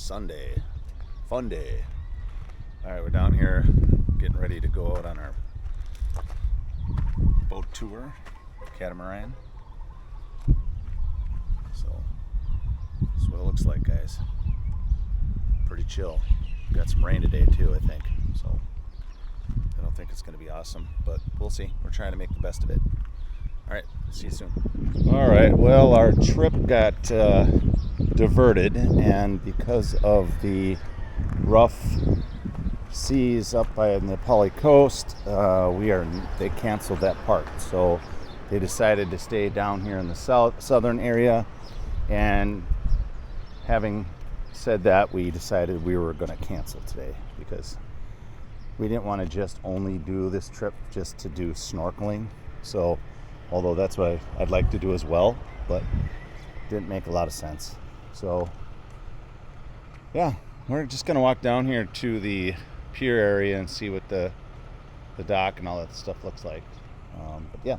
Sunday. Fun day. Alright, we're down here getting ready to go out on our boat tour, catamaran. So, this is what it looks like, guys. Pretty chill. Got some rain today too, I think. So, I don't think it's going to be awesome, but we'll see. We're trying to make the best of it. Alright, see you soon. Alright, well, our trip got diverted, and because of the rough seas up by Na Pali Coast, they canceled that part. So they decided to stay down here in the southern area, and having said that, we decided we were going to cancel today because we didn't want to just only do this trip just to do snorkeling. So although that's what I'd like to do as well, but it didn't make a lot of sense. So yeah, we're just going to walk down here to the pier area and see what the dock and all that stuff looks like. But yeah.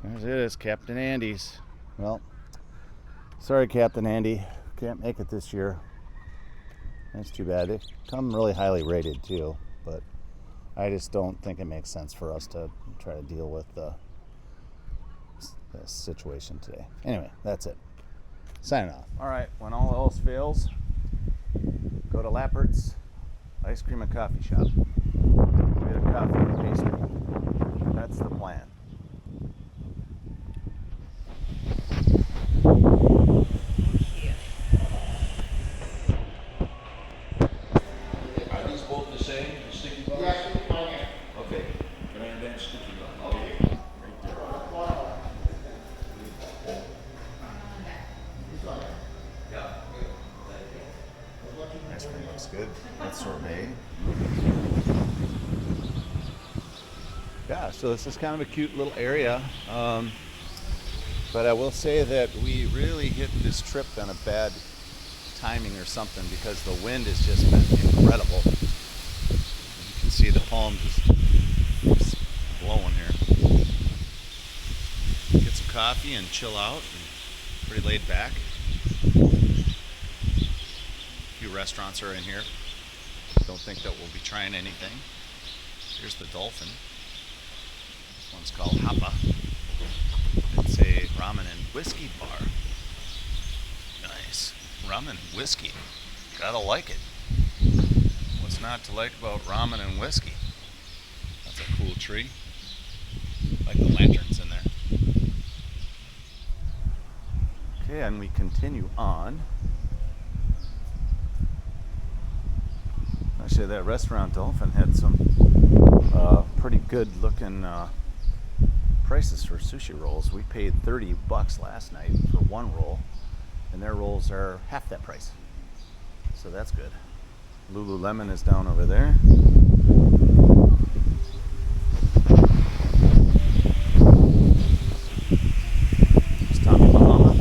There it is, Captain Andy's. Well, sorry, Captain Andy. Can't make it this year. That's too bad. They come really highly rated too, but I just don't think it makes sense for us to try to deal with the situation today. Anyway, that's it. Signing off. All right, when all else fails, go to Lappert's Ice Cream and Coffee Shop. Get a coffee and pastry. That's the plan. Are these both the same, the sticky bugs? Yes, Okay. Can I invent sticky bugs? Okay. Right there. Yeah. Ice cream looks good. That's sorbet. Yeah, so this is kind of a cute little area. But I will say that we really hit this trip on a bad timing or something, because the wind has just been incredible. You can see the palms just blowing here. Get some coffee and chill out. Pretty laid back. A few restaurants are in here. Don't think that we'll be trying anything. Here's the Dolphin. This one's called Hapa. It's a ramen and whiskey bar. Nice. Ramen and whiskey. Gotta like it. What's not to like about ramen and whiskey? That's a cool tree. Like the lanterns in there. Okay, and we continue on. Actually, that restaurant Dolphin had some pretty good looking prices for sushi rolls. We paid $30 last night for one roll, and their rolls are half that price. So that's good. Lululemon is down over there. There's Tommy Bahama.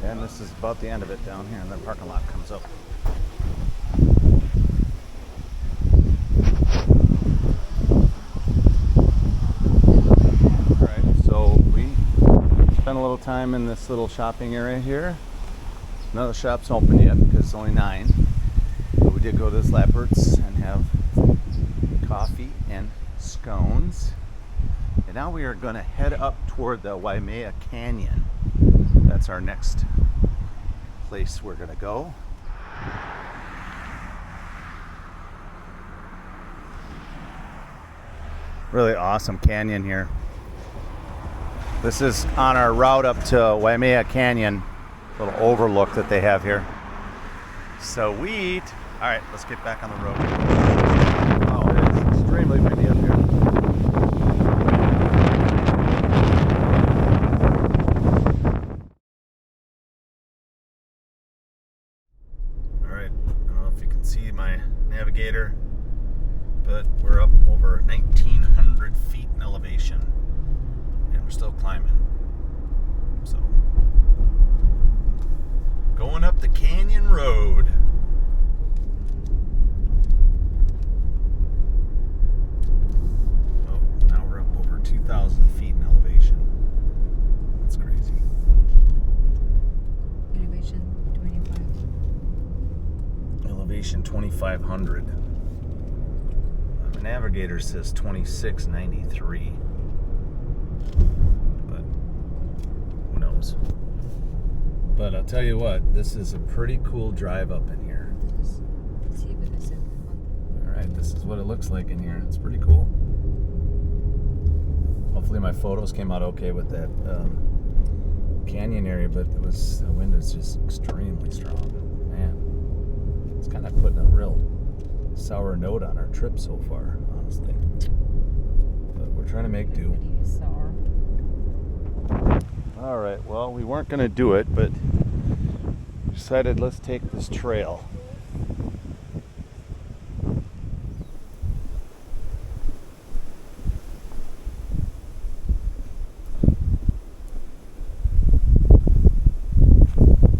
And this is about the end of it down here, and the parking lot comes up. Spent a little time in this little shopping area here. None of the shops open yet because it's only 9. But we did go to this Lappert's and have coffee and scones. And now we are going to head up toward the Waimea Canyon. That's our next place we're going to go. Really awesome canyon here. This is on our route up to Waimea Canyon, little overlook that they have here. Sweet. All right, let's get back on the road. Oh, it is extremely windy up here. All right, I don't know if you can see my navigator, but we're up over 1,900 feet in elevation. We're still climbing, so Going up the canyon road. Oh, now we're up over 2,000 feet in elevation. That's crazy. Elevation 25. Elevation 2,500. The navigator says 2,693. But who knows? But I'll tell you what, this is a pretty cool drive up in here. Alright, this is what it looks like in here. It's pretty cool. Hopefully my photos came out okay with that canyon area, but the wind is just extremely strong. Man, it's kind of putting a real sour note on our trip so far, honestly. But we're trying to make do. Sour. Alright, well, we weren't going to do it, but decided let's take this trail.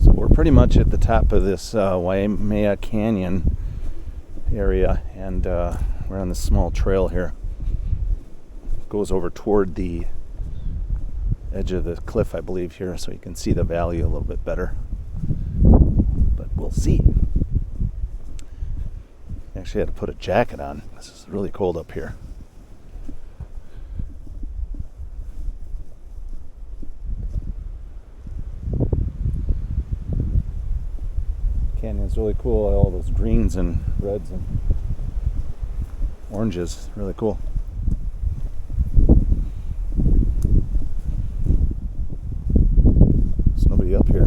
So we're pretty much at the top of this Waimea Canyon area, and we're on this small trail here. It goes over toward the edge of the cliff, I believe, here, so you can see the valley a little bit better. But we'll see. Actually had to put a jacket on. This is really cold up here. Canyon's really cool. All those greens and reds and oranges. Really cool. There's nobody up here.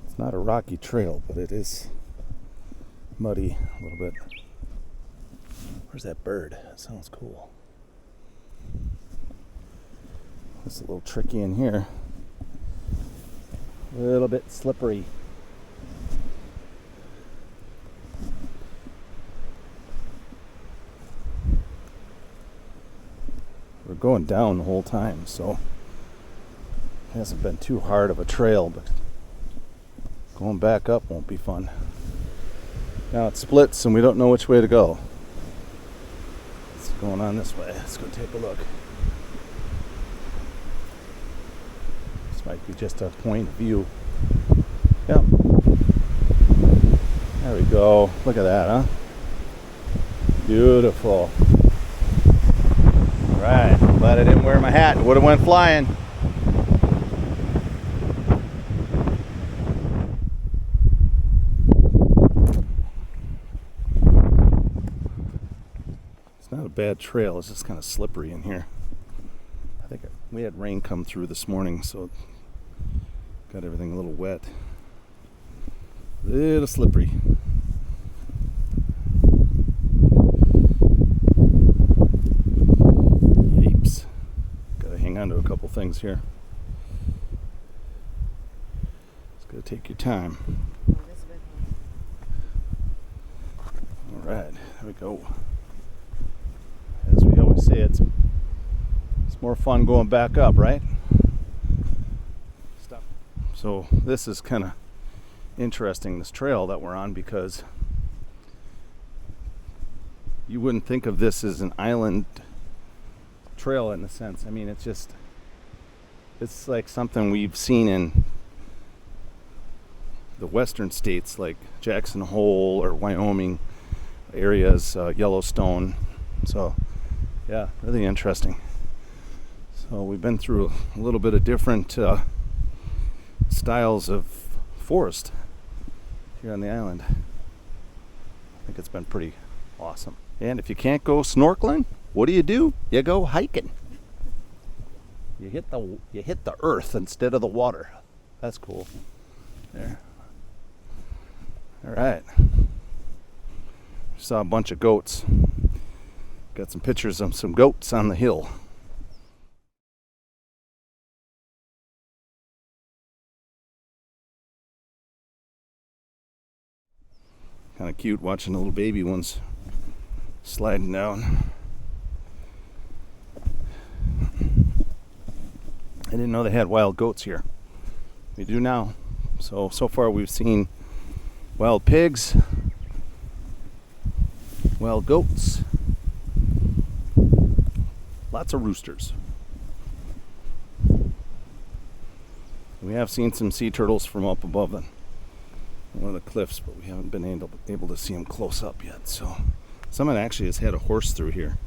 It's not a rocky trail, but it is muddy a little bit. Where's that bird? That sounds cool. It's a little tricky in here. A little bit slippery. We're going down the whole time, so it hasn't been too hard of a trail, but going back up won't be fun. Now it splits and we don't know which way to go. It's going on this way. Let's go take a look. This might be just a point of view. Yep. There we go. Look at that, huh? Beautiful. Alright, glad I didn't wear my hat. It would have went flying. Not a bad trail, it's just kind of slippery in here. I think we had rain come through this morning, so it got everything a little wet. A little slippery. Yipes. Gotta hang on to a couple things here. It's gotta take your time. Alright, there we go. As we always say, it's more fun going back up, right? Stop. So this is kind of interesting, this trail that we're on, because you wouldn't think of this as an island trail in a sense. I mean, it's like something we've seen in the western states like Jackson Hole or Wyoming areas, Yellowstone. So yeah, really interesting. So we've been through a little bit of different styles of forest here on the island. I think it's been pretty awesome. And if you can't go snorkeling, what do? You go hiking. You hit the earth instead of the water. That's cool. There. All right. Saw a bunch of goats. Got some pictures of some goats on the hill. Kind of cute watching the little baby ones sliding down. I didn't know they had wild goats here. We do now. So far we've seen wild pigs, wild goats, lots of roosters. We have seen some sea turtles from up above one of the cliffs, but we haven't been able to see them close up yet. So someone actually has had a horse through here.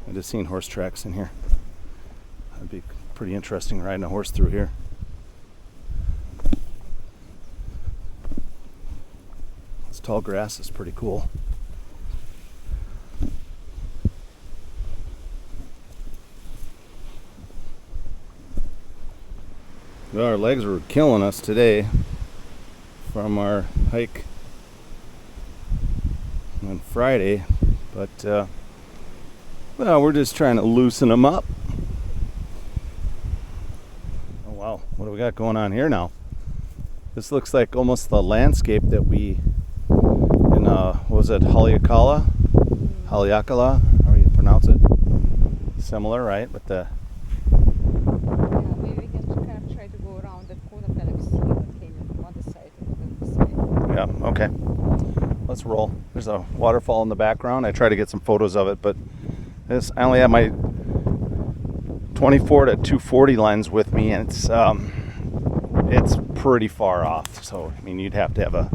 I just seen horse tracks in here. That'd be pretty interesting riding a horse through here. This tall grass is pretty cool. Well, our legs were killing us today from our hike on Friday, but well, we're just trying to loosen them up. Oh wow, what do we got going on here now? This looks like almost the landscape that we in what was it, Haleakala, how do you pronounce it? Similar, right? With the Maybe we can try to go around the corner, kind of see the canyon from the other side and the side. yeah, okay. Let's roll. There's a waterfall in the background. I try to get some photos of it, but I only have my 24 to 240 lens with me, and it's pretty far off. So I mean, you'd have to have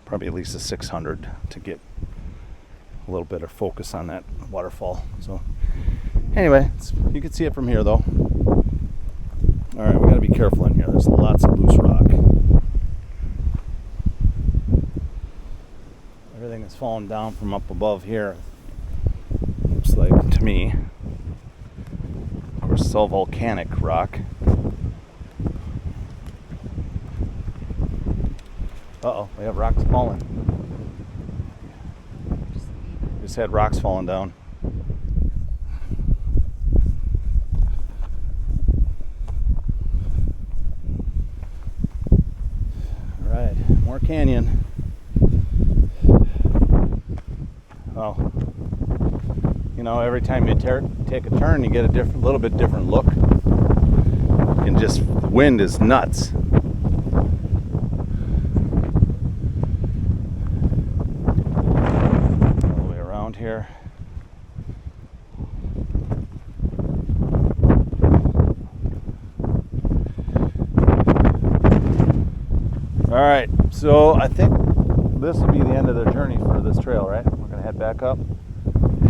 probably at least a 600 to get a little bit of focus on that waterfall. So anyway, you can see it from here though. All right, we got to be careful in here. There's lots of loose rock. Everything is falling down from up above here. Looks like to me. Of course, it's all volcanic rock. Uh-oh, we have rocks falling. Just had rocks falling down. All right, more canyon. Well, you know, every time you take a turn, you get a little bit different look. And just the wind is nuts. All the way around here. All right, so I think this will be the end of the journey for this trail, right? We're gonna head back up.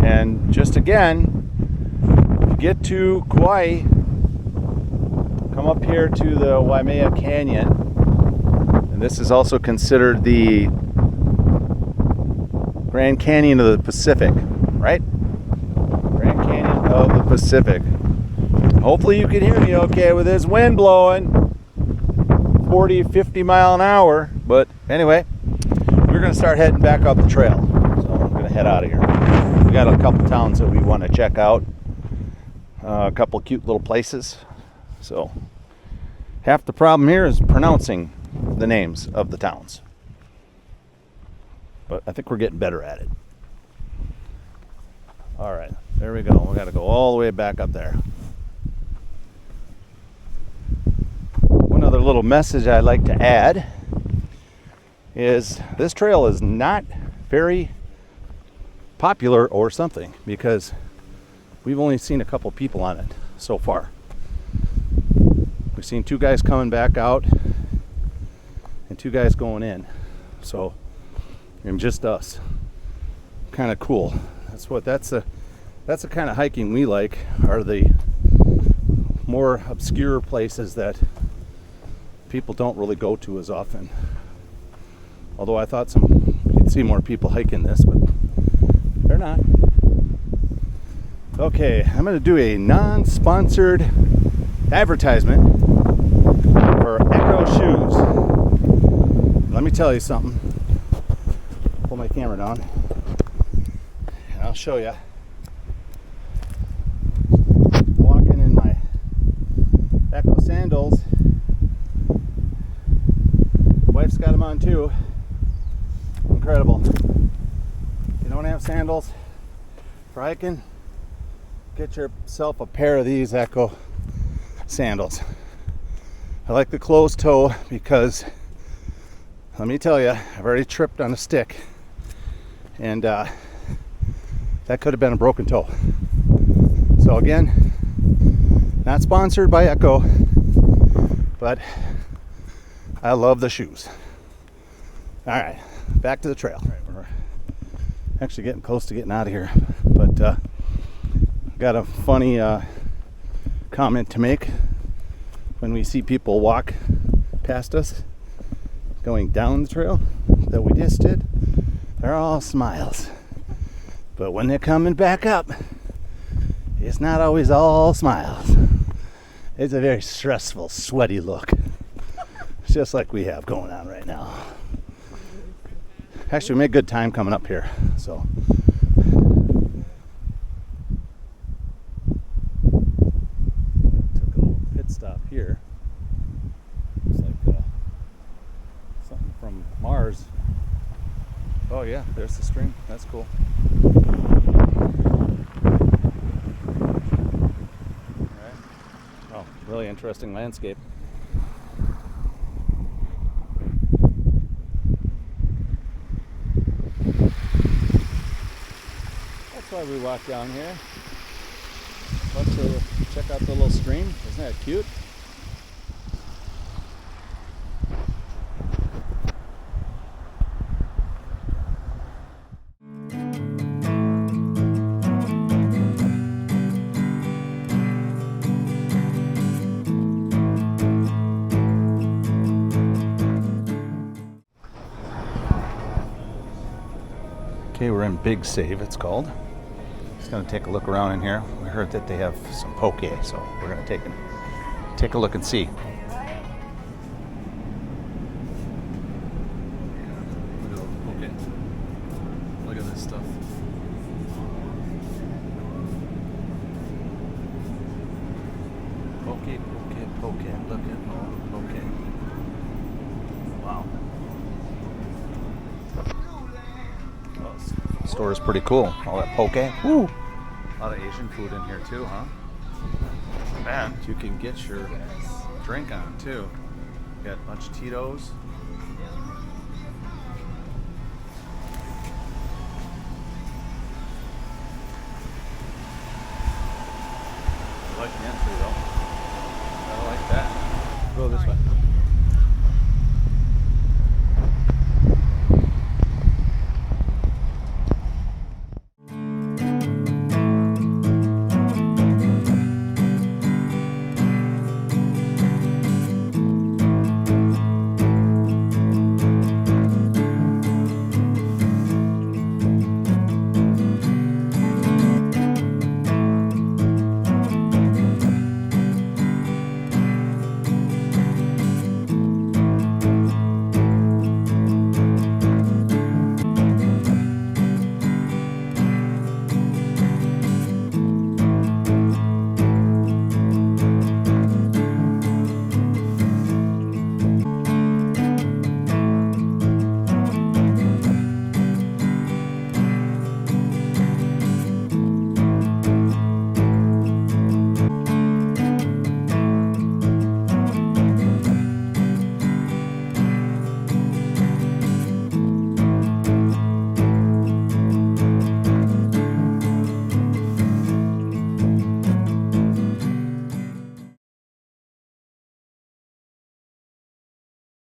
And just again, if you get to Kauai, come up here to the Waimea Canyon. And this is also considered the Grand Canyon of the Pacific, right? Grand Canyon of the Pacific. Hopefully you can hear me okay with this wind blowing 40, 50 mile an hour. But anyway, we're gonna start heading back up the trail. So I'm gonna head out of here. We got a couple towns that we want to check out, a couple cute little places. So half the problem here is pronouncing the names of the towns, but I think we're getting better at it. All right, there we go. We got to go all the way back up there. One other little message I'd like to add is this trail is not very popular or something, because we've only seen a couple people on it so far. We've seen 2 guys coming back out and 2 guys going in, so and just us. Kind of cool. That's the kind of hiking we like, are the more obscure places that people don't really go to as often. Although I thought you'd see more people hiking this, but they're not. Okay, I'm going to do a non-sponsored advertisement for Echo Shoes. Let me tell you something. Pull my camera down. And I'll show you. Walking in my Echo sandals. Wife's got them on too. Incredible. If you don't have sandals for hiking, get yourself a pair of these Echo sandals. I like the closed toe because, let me tell you, I've already tripped on a stick, and that could have been a broken toe. So again, not sponsored by Echo, but I love the shoes. All right, back to the trail. All right, we're actually getting close to getting out of here, but got a funny comment to make. When we see people walk past us going down the trail that we just did, they're all smiles. But when they're coming back up, it's not always all smiles. It's a very stressful, sweaty look. It's just like we have going on right now. Actually, we made good time coming up here, so. Took a little pit stop here. Looks like something from Mars. Oh yeah, there's the stream. That's cool. Alright. Oh, really interesting landscape. That's why we walk down here. Love to check out the little stream. Isn't that cute? Okay, we're in Big Save, it's called. Just gonna take a look around in here. We heard that they have some poke, so we're gonna take a look and see. Look at this stuff. Poke, look at all the poke. Wow. Oh, store is pretty cool. All that poke. Woo! A lot of Asian food in here too, huh? And you can get your drink on too. Got a bunch of Tito's. I like the entry though. I like that. Go this way.